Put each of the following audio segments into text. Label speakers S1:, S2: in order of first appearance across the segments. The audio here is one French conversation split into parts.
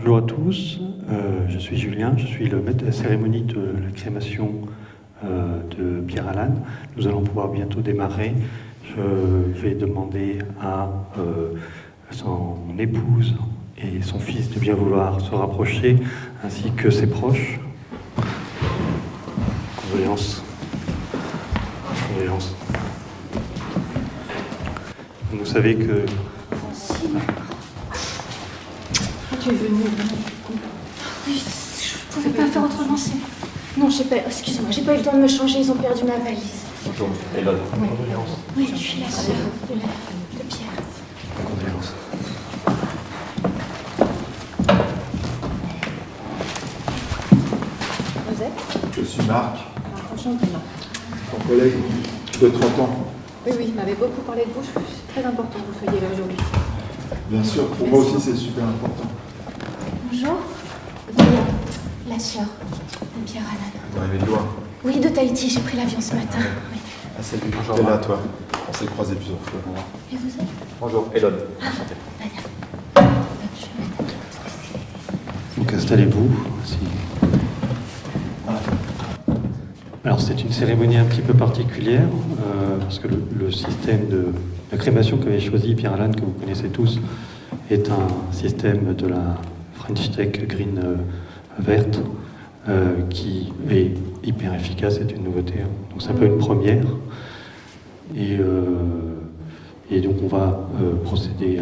S1: Bonjour à tous, je suis Julien, je suis le maître de la cérémonie de la crémation de Pierre Alane. Nous allons pouvoir bientôt démarrer. Je vais demander à son épouse et son fils de bien vouloir se rapprocher, ainsi que ses proches. Condoléances. Condoléances. Vous savez que...
S2: Tu es venu.
S3: Oui, je pouvais pas faire autrement. Non, j'ai pas. Excusez-moi, j'ai pas eu le temps de me changer. Ils ont perdu ma valise.
S4: Bonjour, Hélène.
S3: Oui, je suis la sœur de Pierre.
S1: Condoléances.
S3: Vous êtes?
S4: Je suis Marc,
S3: Enchanté.
S4: ton collègue de 30 ans.
S3: Oui, il m'avait beaucoup parlé de vous. C'est très important que vous soyez là aujourd'hui.
S4: Bien sûr, pour moi aussi c'est super important.
S3: Bonjour. Voilà, la sœur de Pierre Alane.
S4: Vous arrivez de loin.
S3: Oui, de Tahiti. J'ai pris l'avion ce matin. Oui.
S4: Ah, salut, t'es là toi. On s'est croisés plusieurs fois.
S3: Et vous êtes?
S4: Bonjour, Hélène.
S1: Donc installez-vous. Alors c'est une cérémonie un petit peu particulière, parce que le système de la crémation qu'avait choisi Pierre Alane, que vous connaissez tous, est un système de la French Tech Green verte, qui est hyper efficace, c'est une nouveauté. Donc c'est un peu une première. Et donc on va procéder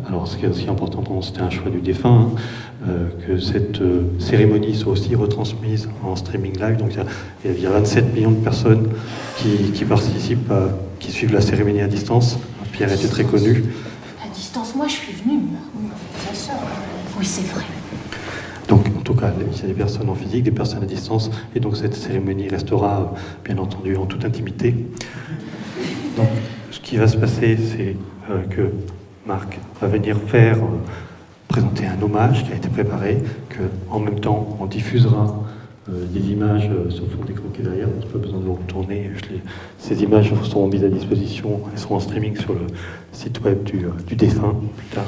S1: alors ce qui est aussi important pour nous, c'était un choix du défunt, que cette cérémonie soit aussi retransmise en streaming live. Donc il y a 27 millions de personnes qui participent, qui suivent la cérémonie à distance. Pierre était très connu.
S3: À distance, moi je suis venue. Sa sœur. Oui, c'est vrai.
S1: Donc en tout cas, il y a des personnes en physique, des personnes à distance, et donc cette cérémonie restera bien entendu en toute intimité. Donc ce qui va se passer, c'est que Marc va venir présenter un hommage qui a été préparé, qu'en même temps on diffusera des images sur fond d'écran qui est derrière, donc pas besoin de vous retourner. Ces images seront mises à disposition, elles seront en streaming sur le site web du défunt plus tard.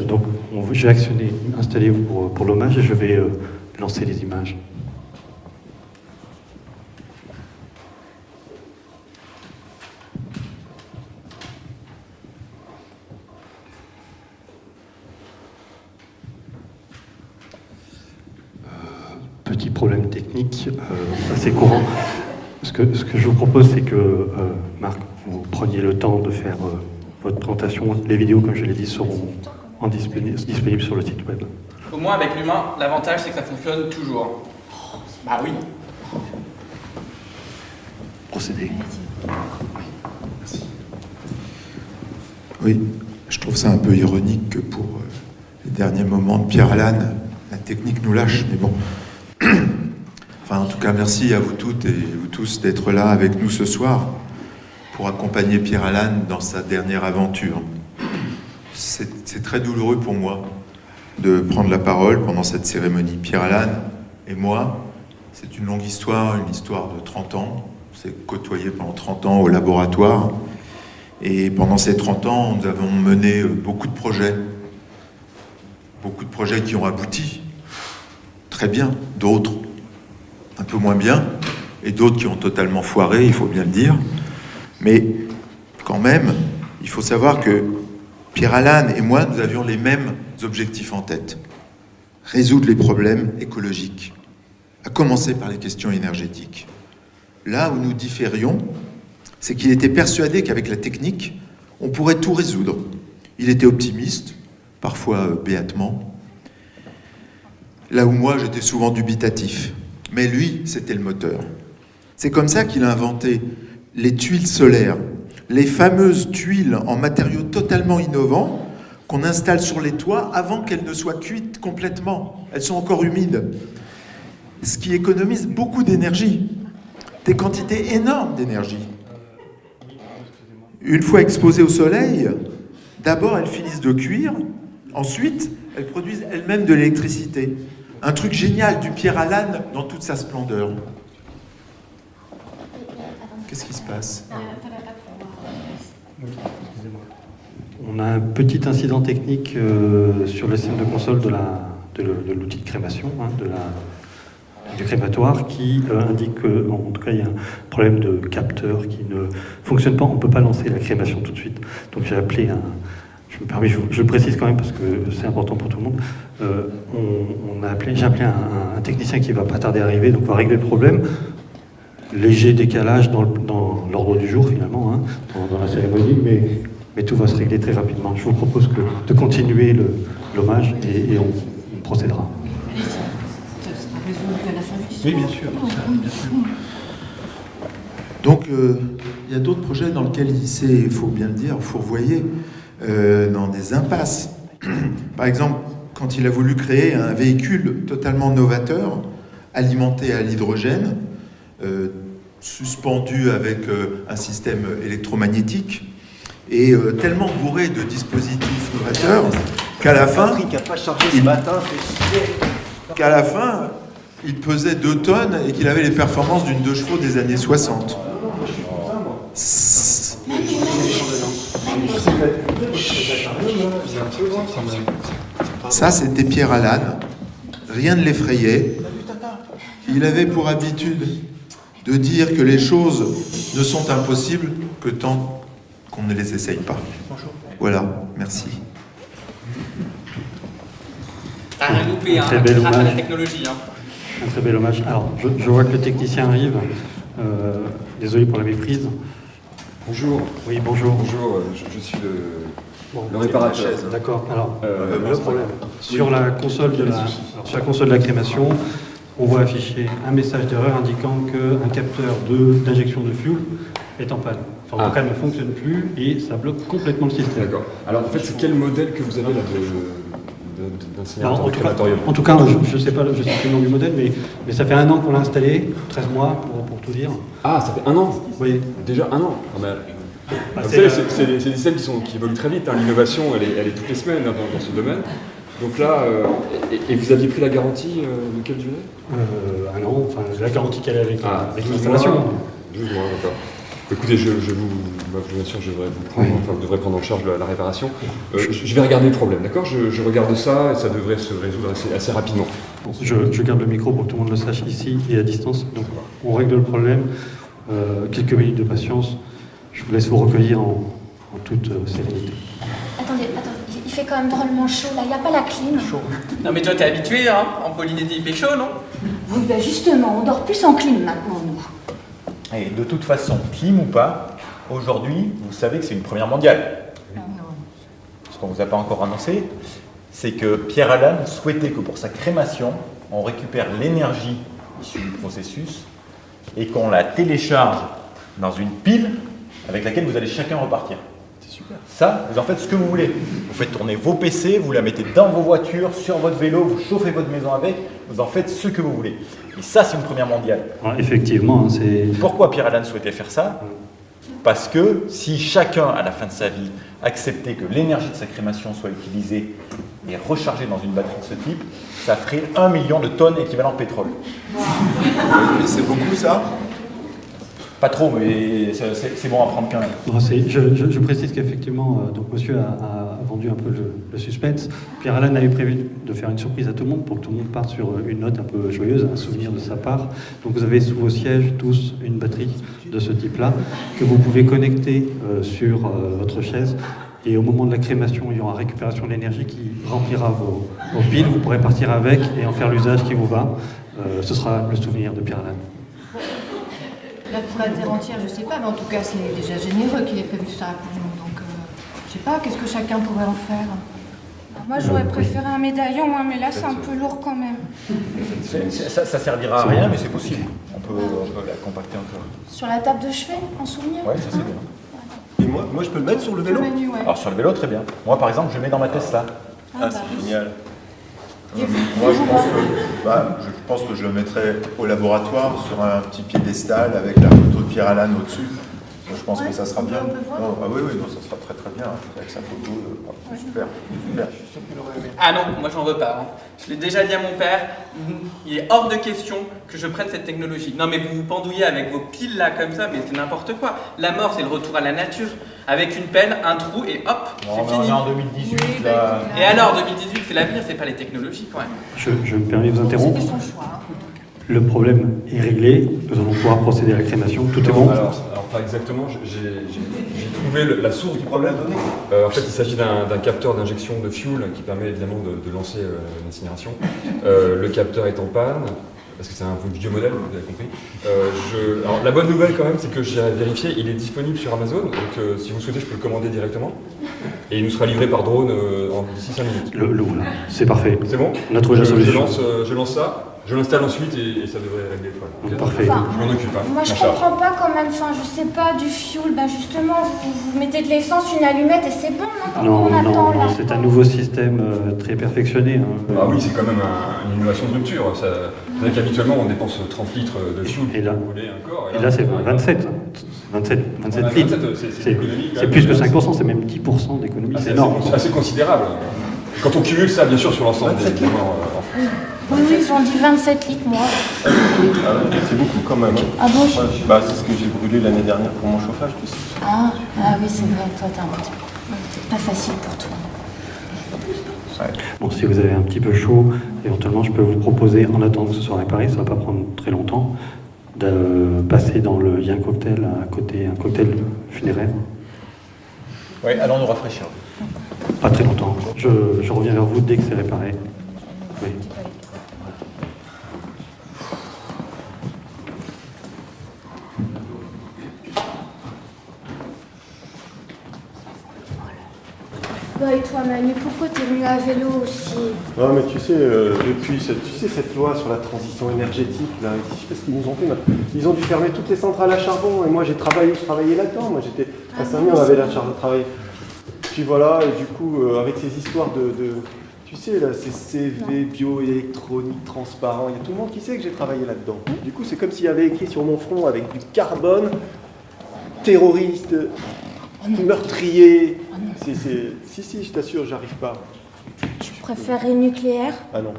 S1: Donc je vais actionner, installez-vous pour l'hommage et je vais lancer les images. Petit problème technique assez courant. Ce que je vous propose, c'est que, Marc, vous preniez le temps de faire votre présentation. Les vidéos, comme je l'ai dit, seront disponibles sur le site web.
S5: Au moins, avec l'humain, l'avantage, c'est que ça fonctionne toujours. Bah oui.
S1: Procédez.
S4: Merci. Oui, je trouve ça un peu ironique que pour les derniers moments de Pierre Alane, la technique nous lâche, mais bon. Enfin, en tout cas, merci à vous toutes et vous tous d'être là avec nous ce soir pour accompagner Pierre Alane dans sa dernière aventure. C'est très douloureux pour moi de prendre la parole pendant cette cérémonie. Pierre Alane et moi, c'est une longue histoire, une histoire de 30 ans. On s'est côtoyés pendant 30 ans au laboratoire. Et pendant ces 30 ans, nous avons mené beaucoup de projets qui ont abouti. Très bien, d'autres un peu moins bien, et d'autres qui ont totalement foiré, il faut bien le dire. Mais quand même, il faut savoir que Pierre Alane et moi, nous avions les mêmes objectifs en tête. Résoudre les problèmes écologiques, à commencer par les questions énergétiques. Là où nous différions, c'est qu'il était persuadé qu'avec la technique, on pourrait tout résoudre. Il était optimiste, parfois béatement, là où moi, j'étais souvent dubitatif. Mais lui, c'était le moteur. C'est comme ça qu'il a inventé les tuiles solaires, les fameuses tuiles en matériaux totalement innovants qu'on installe sur les toits avant qu'elles ne soient cuites complètement. Elles sont encore humides. Ce qui économise beaucoup d'énergie, des quantités énormes d'énergie. Une fois exposées au soleil, d'abord elles finissent de cuire, ensuite elles produisent elles-mêmes de l'électricité. Un truc génial du Pierre Alane dans toute sa splendeur. Qu'est-ce qui se passe?
S1: Oui, excusez-moi. On a un petit incident technique sur le système de console de l'outil de crémation, du crématoire, qui indique qu'en tout cas il y a un problème de capteur qui ne fonctionne pas. On ne peut pas lancer la crémation tout de suite. Donc j'ai appelé je le précise quand même parce que c'est important pour tout le monde. J'ai appelé un technicien qui va pas tarder à arriver, donc on va régler le problème. Léger décalage dans l'ordre du jour finalement, hein, dans la cérémonie, mais tout va se régler très rapidement. Je vous propose de continuer l'hommage et on procédera.
S6: Oui, bien sûr.
S4: Donc, il y a d'autres projets dans lesquels il s'est, il faut bien le dire, fourvoyé dans des impasses. Par exemple, quand il a voulu créer un véhicule totalement novateur, alimenté à l'hydrogène, suspendu avec un système électromagnétique, et tellement bourré de dispositifs novateurs qu'à la fin, il pesait 2 tonnes et qu'il avait les performances d'une 2 chevaux des années 60. Ça, c'était Pierre Allan. Rien ne l'effrayait. Il avait pour habitude de dire que les choses ne sont impossibles que tant qu'on ne les essaye pas. Voilà, merci.
S5: T'as rien loupé, hein,
S1: Très bel
S5: grâce à la
S1: hommage.
S5: technologie. Hein.
S1: Un très bel hommage. Alors, je vois que le technicien arrive. Désolé pour la méprise.
S6: Bonjour.
S1: Oui, bonjour.
S6: Bonjour, je suis le réparateur.
S1: D'accord. Alors, le problème. Sur la console de la crémation, on voit afficher un message d'erreur indiquant qu'un capteur d'injection de fuel est en panne. Enfin, en tout cas, ne fonctionne plus et ça bloque complètement le système.
S6: D'accord. Alors, en fait, c'est quel modèle que vous avez là d'incinérateur de crématorium?
S1: En tout cas, je ne sais plus le nom du modèle, mais ça fait 1 an qu'on l'a installé, 13 mois pour tout dire.
S6: Ah, ça fait 1 an?
S1: Oui.
S6: Déjà 1 an? Ah,
S1: Bah,
S6: vous savez, c'est des systèmes qui évoluent très vite. Hein. L'innovation, elle est toutes les semaines hein, dans ce domaine. Donc là, et vous aviez pris la garantie de quelle durée?
S1: 1 an, enfin la garantie qu'elle est avec
S6: 12
S1: l'installation.
S6: mois. 12 mois, d'accord. Écoutez, bien sûr, je vous devrez prendre en charge la réparation. Je vais regarder le problème, d'accord? Je regarde ça et ça devrait se résoudre assez rapidement.
S1: Je garde le micro pour que tout le monde le sache ici et à distance. Donc on règle le problème. Quelques minutes de patience. Je vous laisse vous recueillir en toute sérénité.
S3: Attendez, il fait quand même drôlement chaud là, il n'y a pas la clim.
S5: Non mais toi t'es habitué, hein, en Polynésie il fait chaud, non?
S3: Oui, ben justement, on dort plus en clim maintenant, nous.
S7: Et de toute façon, clim ou pas, aujourd'hui, vous savez que c'est une première mondiale. Ce qu'on ne vous a pas encore annoncé, c'est que Pierre Allan souhaitait que pour sa crémation, on récupère l'énergie issue du processus et qu'on la télécharge dans une pile avec laquelle vous allez chacun repartir. C'est super. Ça, vous en faites ce que vous voulez. Vous faites tourner vos PC, vous la mettez dans vos voitures, sur votre vélo, vous chauffez votre maison avec, vous en faites ce que vous voulez. Et ça, c'est une première mondiale.
S1: Alors, effectivement, c'est...
S7: Pourquoi Pierre Allan souhaitait faire ça? Parce que si chacun, à la fin de sa vie, acceptait que l'énergie de sa crémation soit utilisée et rechargée dans une batterie de ce type, ça ferait 1 million de tonnes équivalent pétrole.
S4: C'est beaucoup ça?
S7: Pas trop, mais c'est bon à prendre quand même.
S1: Je précise qu'effectivement, donc monsieur a vendu un peu le suspense. Pierre Allan avait prévu de faire une surprise à tout le monde pour que tout le monde parte sur une note un peu joyeuse, un souvenir de sa part. Donc vous avez sous vos sièges tous une batterie de ce type-là que vous pouvez connecter sur votre chaise. Et au moment de la crémation, il y aura récupération de l'énergie qui remplira vos piles. Vous pourrez partir avec et en faire l'usage qui vous va. Ce sera le souvenir de Pierre Allan.
S2: Là, pour la terre entière, je sais pas, mais en tout cas, c'est déjà généreux qu'il ait prévu ça pour nous. Donc, je sais pas, qu'est-ce que chacun pourrait en faire?
S3: Moi, j'aurais préféré un médaillon, hein, mais là, c'est un peu lourd quand même.
S7: Ça servira à rien, mais c'est possible. On peut la compacter encore.
S3: Sur la table de chevet, en souvenir?
S7: Ouais, ça c'est bien.
S6: Et moi, je peux le mettre sur le vélo?
S2: Menu, ouais.
S7: Alors sur le vélo, très bien. Moi, par exemple, je le mets dans ma Tesla.
S4: C'est génial. Moi, je pense que je le mettrais au laboratoire sur un petit piédestal avec la photo de Pierre Allan au-dessus.
S7: Je pense que ça sera bien.
S2: On peut voir.
S7: Ah oui, non, ça sera très très bien, avec sa photo. Super. Super. Je suis sûr qu'il aurait aimé.
S5: Ah non, moi j'en veux pas. Hein. Je l'ai déjà dit à mon père, il est hors de question que je prenne cette technologie. Non mais vous vous pendouillez avec vos piles là comme ça, mais c'est n'importe quoi. La mort c'est le retour à la nature. Avec une pelle, un trou et hop,
S7: Non,
S5: c'est fini.
S7: on est en 2018
S2: Oui,
S7: là.
S5: Et alors 2018 c'est l'avenir, c'est pas les technologies quand même.
S1: Je me permets de vous interrompre.
S2: C'était son choix. Hein.
S1: Le problème est réglé, nous allons pouvoir procéder à la crémation, tout est bon.
S6: Alors pas exactement, j'ai trouvé la source du problème. En fait, il s'agit d'un capteur d'injection de fuel qui permet évidemment de lancer l'incinération. Le capteur est en panne, parce que c'est un vieux modèle, vous avez compris. Alors, la bonne nouvelle quand même, c'est que j'ai vérifié, il est disponible sur Amazon, donc si vous souhaitez, je peux le commander directement. Et il nous sera livré par drone d'ici 5 minutes.
S1: Voilà, c'est parfait.
S6: C'est bon?
S1: On a trouvé la solution.
S6: Je lance ça, je l'installe ensuite et ça devrait régler le problème. Ok.
S1: Parfait.
S3: Enfin,
S6: Je m'en occupe. Hein.
S3: Moi, je
S6: Mon chat.
S3: comprends pas quand même. Enfin, je sais pas, du fioul, bah justement, vous mettez de l'essence, une allumette et c'est bon, non?
S1: Non,
S3: On attend, là.
S1: c'est un nouveau système très perfectionné. Hein.
S6: Ah oui, c'est quand même une innovation de rupture. C'est-à-dire qu'habituellement, on dépense 30 litres de fuel
S1: Et là-
S6: pour rouler un corps.
S1: Et là, c'est 27. 27 litres. C'est plus que 5%, c'est même 10% d'économie, c'est énorme.
S6: C'est assez considérable. Quand on cumule ça, bien sûr, sur l'ensemble des morts en France.
S3: Oui, ils ont dit 27 litres, moi.
S8: Ah ouais, c'est beaucoup quand même. Hein.
S3: Ah bon?
S8: Bah, c'est ce que j'ai brûlé l'année dernière pour mon chauffage, tu sais.
S3: Ah oui, c'est vrai, toi, c'est pas facile pour toi.
S1: Bon, si vous avez un petit peu chaud, éventuellement, je peux vous proposer, en attendant que ce soit réparé, ça ne va pas prendre très longtemps, de passer dans le... Il y a un cocktail à côté, un cocktail funéraire.
S7: Oui, allons nous rafraîchir.
S1: Pas très longtemps. Je reviens vers vous dès que c'est réparé. Oui.
S3: Bah, et toi, Manu, pourquoi t'es venu à vélo aussi?
S8: Non, mais tu sais, depuis cette loi sur la transition énergétique, là, je sais pas ce qu'ils nous ont fait. Là. Ils ont dû fermer toutes les centrales à charbon. Et moi, je travaillais là-dedans. Moi, j'étais à Saint-Denis, on avait la charge de travail. Puis voilà, et du coup, avec ces histoires tu sais, là, ces CV, bioélectronique, transparent, il y a tout le monde qui sait que j'ai travaillé là-dedans. Du coup, c'est comme s'il y avait écrit sur mon front avec du carbone, terroriste, meurtrier. Si, je t'assure, j'arrive pas.
S3: Tu préférais le nucléaire?
S8: Ah non.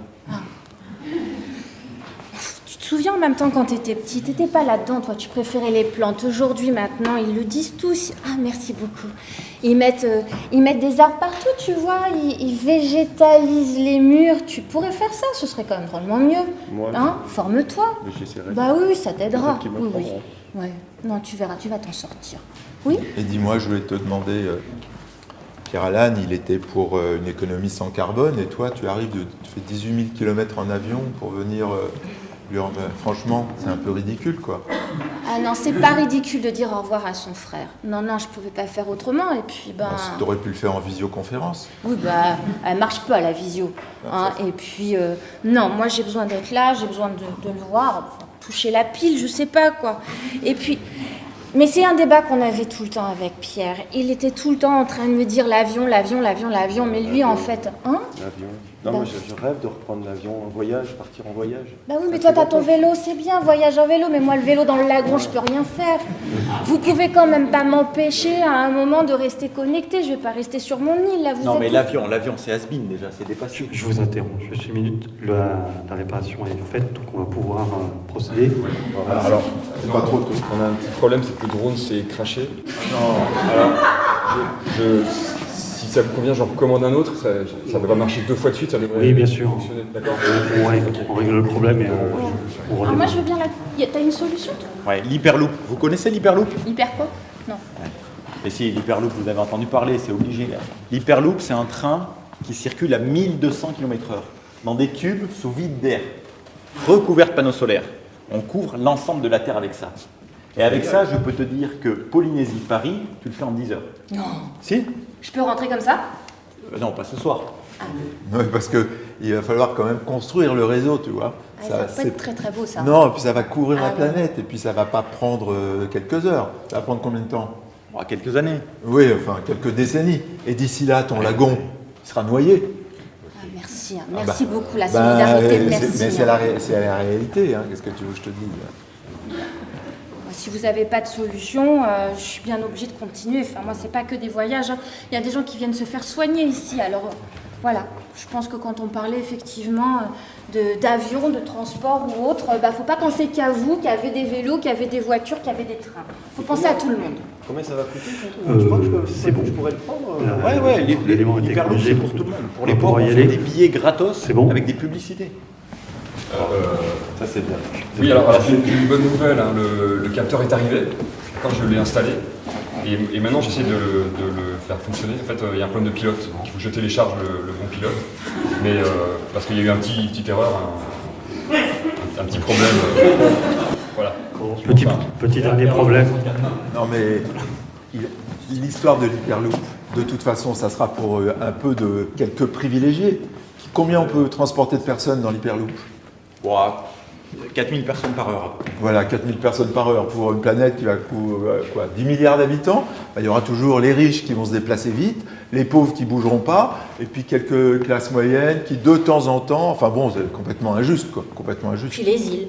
S3: Tu te souviens en même temps quand t'étais petit, t'étais pas là-dedans, toi, tu préférais les plantes. Aujourd'hui, maintenant, ils le disent tous. Ah, merci beaucoup. Ils mettent des arbres partout, tu vois, ils végétalisent les murs. Tu pourrais faire ça, ce serait quand même drôlement mieux.
S8: Moi,
S3: Hein? Forme-toi.
S8: mais j'essaierai.
S3: Bah oui, ça t'aidera.
S8: Peut-être qu'ils me
S3: Oui, oui.
S8: prendront.
S3: Ouais. Non, tu verras, tu vas t'en sortir. Oui?
S4: Et dis-moi, je voulais te demander, Pierre Alan, il était pour une économie sans carbone, et toi, tu fais 18 000 km en avion pour venir lui en... Franchement, c'est un peu ridicule, quoi.
S3: Ah non, c'est pas ridicule de dire au revoir à son frère. Non, je pouvais pas faire autrement, et puis
S4: Tu aurais pu le faire en visioconférence.
S3: Oui, bah, elle marche pas, la visio. Hein, et puis, non, moi j'ai besoin d'être là, j'ai besoin de le voir, enfin, toucher la pile, je sais pas quoi. Et puis, mais c'est un débat qu'on avait tout le temps avec Pierre. Il était tout le temps en train de me dire l'avion, mais lui en fait, hein?
S8: L'avion. Non, moi, je rêve de reprendre l'avion, partir en voyage.
S3: Bah oui, mais toi t'as ton vélo, c'est bien, voyage en vélo, mais moi le vélo dans le lagon, je peux rien faire. Vous pouvez quand même pas m'empêcher à un moment de rester connecté, je vais pas rester sur mon île là. Vous
S7: Non,
S3: êtes
S7: mais
S3: tous-
S7: l'avion, c'est has-been déjà, c'est dépassé.
S1: Je vous interromps, juste une minute. La réparation est faite, donc on va pouvoir procéder.
S6: Alors,
S8: C'est pas trop tôt.
S6: on a un petit problème, c'est que le drone s'est craché.
S4: Non.
S6: Alors, si ça vous convient, j'en recommande un autre. Ça devrait marcher 2 fois de suite, ça devrait
S1: Oui, bien sûr.
S6: fonctionner. D'accord?
S1: On règle le problème et on
S3: Ah, moi
S1: redémarre.
S3: je veux bien la... T'as une solution toi?
S7: Ouais, l'Hyperloop. Vous connaissez l'Hyperloop?
S3: Hyper quoi? Non.
S7: Et si, l'Hyperloop, vous avez entendu parler, c'est obligé. L'Hyperloop, c'est un train qui circule à 1200 km/h dans des tubes sous vide d'air, recouverts de panneaux solaires. On couvre l'ensemble de la Terre avec ça. Et avec ça, je peux te dire que Polynésie-Paris, tu le fais en 10 heures.
S3: Non.
S7: Si?
S3: Je peux rentrer comme ça?
S7: Non, pas ce soir.
S4: Ouais, parce qu'il va falloir quand même construire le réseau, tu vois.
S3: Ah, ça va pas être très très beau ça.
S4: Non, et puis ça va couvrir
S3: Ah,
S4: la
S3: ouais.
S4: planète, et puis ça va pas prendre quelques heures. Ça va prendre combien de temps?
S7: Bon, à quelques années.
S4: Oui, enfin, quelques décennies. Et d'ici là, ton lagon, il sera noyé.
S3: Ah, merci, hein. Merci beaucoup, la
S4: Bah,
S3: solidarité,
S4: mais
S3: merci.
S4: c'est
S3: hein.
S4: c'est la réalité, hein. Qu'est-ce que tu veux que je te dise?
S3: C'est si vous n'avez pas de solution, je suis bien obligée de continuer. Enfin, moi, c'est pas que des voyages, hein. Il y a des gens qui viennent se faire soigner ici. Alors, voilà. Je pense que quand on parlait effectivement d'avions, de transport ou autre, faut pas penser qu'à vous, qu'il y avait des vélos, qu'il y avait des voitures, qu'il y avait des trains. Faut penser à tout le monde.
S7: Combien ça va coûter? Je crois que
S1: c'est bon.
S7: je pourrais le prendre.
S1: Ouais, l'élément a été
S7: l'Hyperloop,
S1: corrigé
S7: c'est pour tout le monde. Pour les
S1: pour
S7: pauvres, on
S1: y
S7: fait
S1: aller.
S7: des billets gratos
S1: C'est bon.
S7: avec des publicités. Ça, c'est bien.
S6: Oui, alors c'est une bonne nouvelle, hein, le capteur est arrivé quand je l'ai installé. Et maintenant, j'essaie de le faire fonctionner. En fait, il y a un problème de pilote, donc il faut que je télécharge le bon pilote. Mais parce qu'il y a eu un petite erreur, un petit problème. Voilà.
S1: Petit dernier problème.
S4: Non, mais l'histoire de l'Hyperloop, de toute façon, ça sera pour un peu de quelques privilégiés. Combien on peut transporter de personnes dans l'Hyperloop?
S7: 4000 personnes par heure.
S4: Voilà, 4000 personnes par heure pour une planète qui va quoi, 10 milliards d'habitants. Il y aura toujours les riches qui vont se déplacer vite, les pauvres qui bougeront pas, et puis quelques classes moyennes qui de temps en temps, enfin bon, c'est complètement injuste, quoi, complètement injuste.
S3: Puis les îles.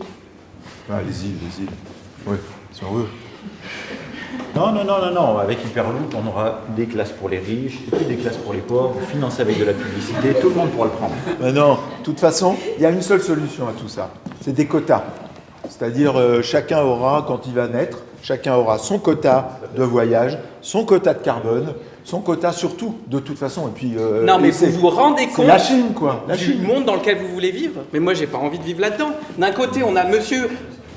S4: Ah, les îles. Oui, si on veut.
S7: Non. Avec Hyperloop, on aura des classes pour les riches, et puis des classes pour les pauvres, financées avec de la publicité. Tout le monde pourra le prendre.
S4: Mais non, de toute façon, il y a une seule solution à tout ça. C'est des quotas. C'est-à-dire, chacun aura, quand il va naître, chacun aura son quota de voyage, son quota de carbone, son quota surtout, de toute façon. Et puis,
S5: Non, mais vous vous rendez compte
S4: la Chine, quoi. La
S5: du
S4: Chine.
S5: monde dans lequel vous voulez vivre? Mais moi, j'ai pas envie de vivre là-dedans. D'un côté, on a monsieur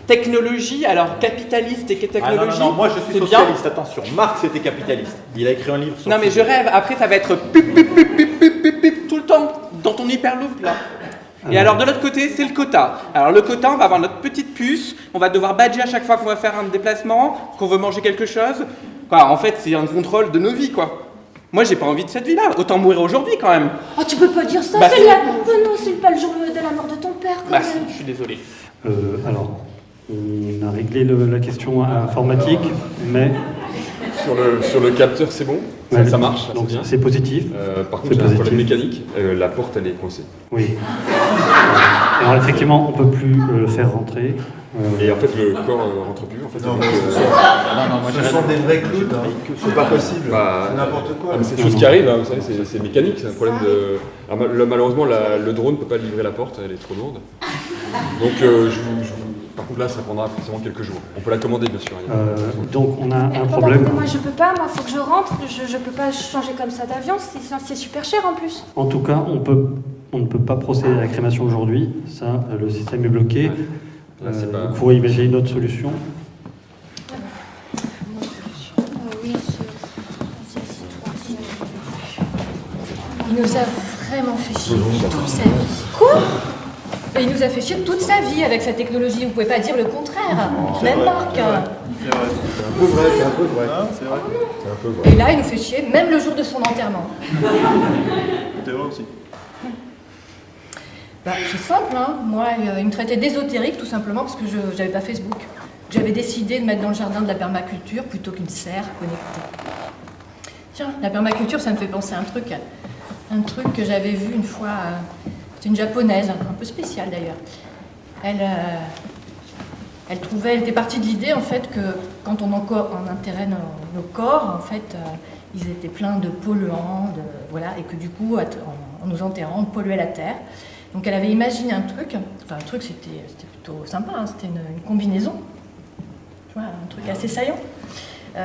S5: technologie, alors capitaliste et technologie.
S7: Non, moi je suis
S5: c'est
S7: socialiste,
S5: bien.
S7: attention. Marx était capitaliste. Il a écrit un livre sur
S5: Non, mais je rêve. Après, ça va être pip tout le temps dans ton Hyperloop là. Et alors de l'autre côté, c'est le quota. Alors le quota, on va avoir notre petite puce, on va devoir badger à chaque fois qu'on va faire un déplacement, qu'on veut manger quelque chose. Quoi, en fait, c'est un contrôle de nos vies, quoi. Moi, j'ai pas envie de cette vie-là. Autant mourir aujourd'hui, quand même.
S3: Oh, tu peux pas dire ça,
S5: Bah,
S3: c'est la... Oh non, c'est pas le jour de la mort de ton père, quand
S5: Bah,
S3: même.
S5: je suis désolé.
S1: Alors, on a réglé la question informatique, mais
S6: Sur le capteur, c'est bon, ça marche,
S1: donc
S6: c'est bien.
S1: c'est positif.
S6: Par contre,
S1: C'est
S6: j'ai un problème
S1: positif.
S6: mécanique, la porte elle est coincée.
S1: Oui. Alors effectivement, on peut plus le faire rentrer.
S6: Et en fait, le corps rentre plus. En fait,
S4: Non,
S6: donc,
S4: mais ce sont des vrais clowns, hein. C'est pas possible.
S6: Bah,
S4: C'est n'importe quoi.
S6: c'est des choses qui arrivent, hein, vous savez, c'est mécanique, c'est un problème de... Alors, malheureusement, le drone ne peut pas livrer la porte, elle est trop lourde. Donc, par contre, là, ça prendra forcément quelques jours. On peut la commander, bien sûr.
S1: Donc on a un
S3: Pardon,
S1: problème.
S3: mais moi je peux pas, moi faut que je rentre, je peux pas changer comme ça d'avion, c'est super cher en plus.
S1: En tout cas, on ne peut pas procéder à la crémation aujourd'hui. Ça, le système est bloqué.
S6: Là, c'est pas-
S1: Il faut imaginer une autre solution.
S2: Il nous a vraiment fait chier toute sa vie. Quoi? Il nous a fait chier toute sa vie avec sa technologie. Vous pouvez pas dire le contraire. Même Marc.
S8: C'est un peu vrai, c'est un peu vrai. C'est vrai.
S6: C'est un peu vrai.
S2: Et là, il nous fait chier même le jour de son enterrement.
S8: C'est vrai aussi.
S2: Bah, c'est simple, hein. Moi, il me traitait d'ésotérique tout simplement parce que je n'avais pas Facebook. J'avais décidé de mettre dans le jardin de la permaculture plutôt qu'une serre connectée. Tiens, la permaculture, ça me fait penser à un truc que j'avais vu une fois. C'est une japonaise, un peu spéciale d'ailleurs. Elle était partie de l'idée en fait que quand on enterrait nos corps, en fait, ils étaient pleins de polluants, voilà, et que du coup, en nous enterrant, on polluait la terre. Donc elle avait imaginé un truc, enfin un truc c'était plutôt sympa, hein, c'était une combinaison, tu vois, un truc assez saillant,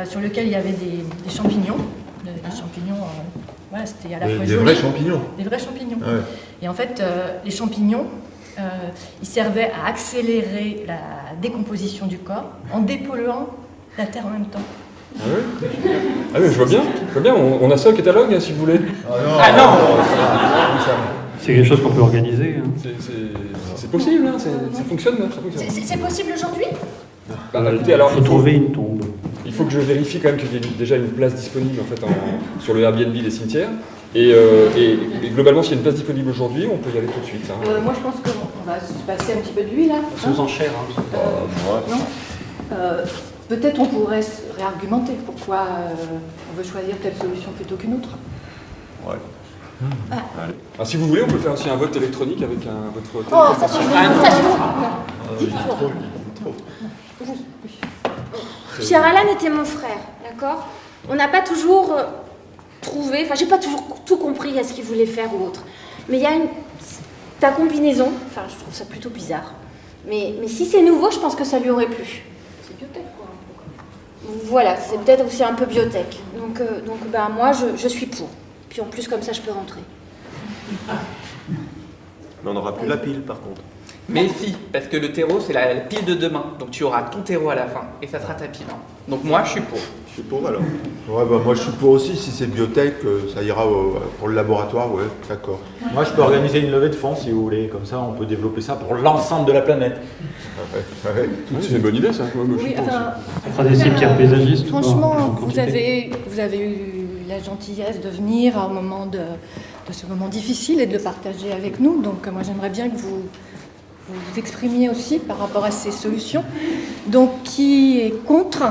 S2: sur lequel il y avait des champignons, des champignons, voilà, c'était à la fois
S4: Des
S2: joli.
S4: vrais champignons.
S2: Des vrais champignons.
S4: Ah ouais.
S2: Et en fait, les champignons, ils servaient à accélérer la décomposition du corps en dépolluant la terre en même temps.
S6: Ah oui. Ah oui, je vois bien. On a ça au catalogue, si vous voulez.
S5: Ah non.
S1: C'est quelque chose qu'on peut organiser. Hein.
S6: C'est possible, hein, ça fonctionne. Ça fonctionne.
S2: C'est possible aujourd'hui?
S6: Bah, écoutez, alors,
S1: Il faut trouver une tombe.
S6: il faut que je vérifie quand même qu'il y ait déjà une place disponible en fait, sur le Airbnb des cimetières. Et globalement, s'il y a une place disponible aujourd'hui, on peut y aller tout de suite. Hein.
S2: Moi, je pense qu'on va se passer un petit peu d'huile, là.
S7: Sous enchère.
S2: Non. Peut-être on pourrait réargumenter pourquoi on veut choisir telle solution plutôt qu'une autre.
S7: Ouais.
S6: Ah, si vous voulez, on peut faire aussi un vote électronique avec votre téléphone.
S2: Oh, ça suffit, ça suffit.
S4: Il est trop.
S3: Pierre Alan était mon frère, d'accord? On n'a pas toujours trouvé, enfin j'ai pas toujours tout compris à ce qu'il voulait faire ou autre. Mais il y a ta combinaison, enfin je trouve ça plutôt bizarre. Mais si c'est nouveau, je pense que ça lui aurait plu.
S2: C'est biotech, quoi.
S3: Voilà, c'est peut-être aussi un peu biotech. Donc ben, moi, je suis pour. Puis en plus, comme ça, je peux rentrer.
S8: Mais on n'aura plus la pile, par contre.
S5: Mais si, parce que le terreau, c'est la pile de demain. Donc tu auras ton terreau à la fin, et ça sera ta pile. Donc moi, je suis pour.
S4: Je suis pour alors. Ouais, bah, moi je suis pour aussi, si c'est biotech, ça ira pour le laboratoire, ouais, d'accord.
S7: Moi, je peux organiser une levée de fonds si vous voulez. Comme ça, on peut développer ça pour l'ensemble de la planète.
S6: C'est une bonne idée, ça. Moi, je
S2: Oui,
S6: suis pour
S2: enfin,
S1: Ça fera des cimetières paysagistes.
S2: franchement,
S1: en
S2: vous
S1: quantité.
S2: avez eu la gentillesse de venir à un moment de ce moment difficile et de le partager avec nous. Donc moi, j'aimerais bien que vous vous exprimiez aussi par rapport à ces solutions. Donc, qui est contre?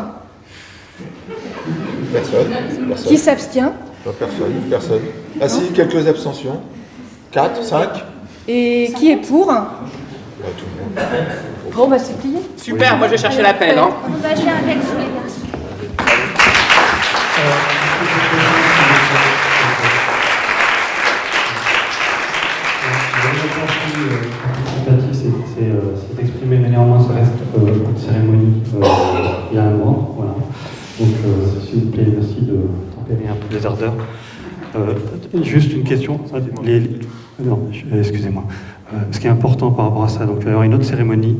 S4: Personne.
S2: Qui s'abstient?
S4: Personne. Ah si, quelques abstentions. 4, 5.
S2: Et qui est pour?
S4: Tout le monde.
S2: Bon, bah c'est plié.
S5: Super, moi je vais chercher l'appel. Hein.
S3: Bah, je viens avec vous, les garçons.
S1: C'est exprimé, mais néanmoins ça reste une cérémonie il y a un mois. Voilà. Donc s'il vous plaît, merci de tempérer un peu les ardeurs. Juste une question. Non, excusez-moi. Ce qui est important par rapport à ça, donc il va y avoir une autre cérémonie.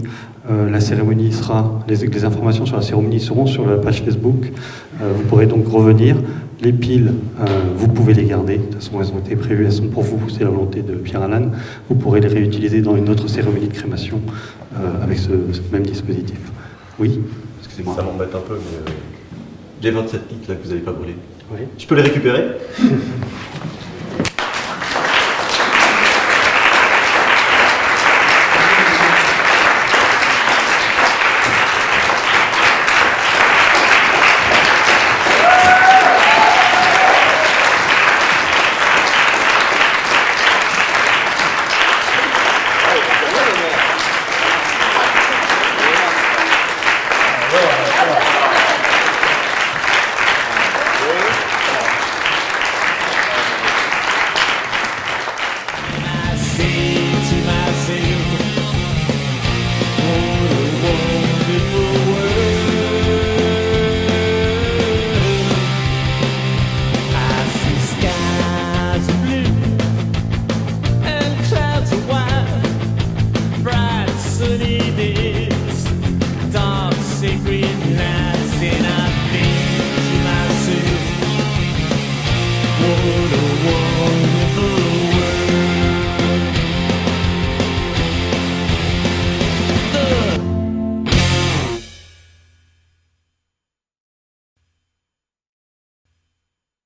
S1: La cérémonie sera, les informations sur la cérémonie seront sur la page Facebook. Vous pourrez donc revenir. Les piles, vous pouvez les garder. De toute façon, elles ont été prévues, elles sont pour vous. C'est la volonté de Pierre Alan. Vous pourrez les réutiliser dans une autre cérémonie de crémation avec ce même dispositif. Oui, excusez-moi.
S8: Ça m'embête un peu, mais j'ai 27 litres là que vous n'avez pas brûlé.
S1: Oui.
S8: Je peux les récupérer?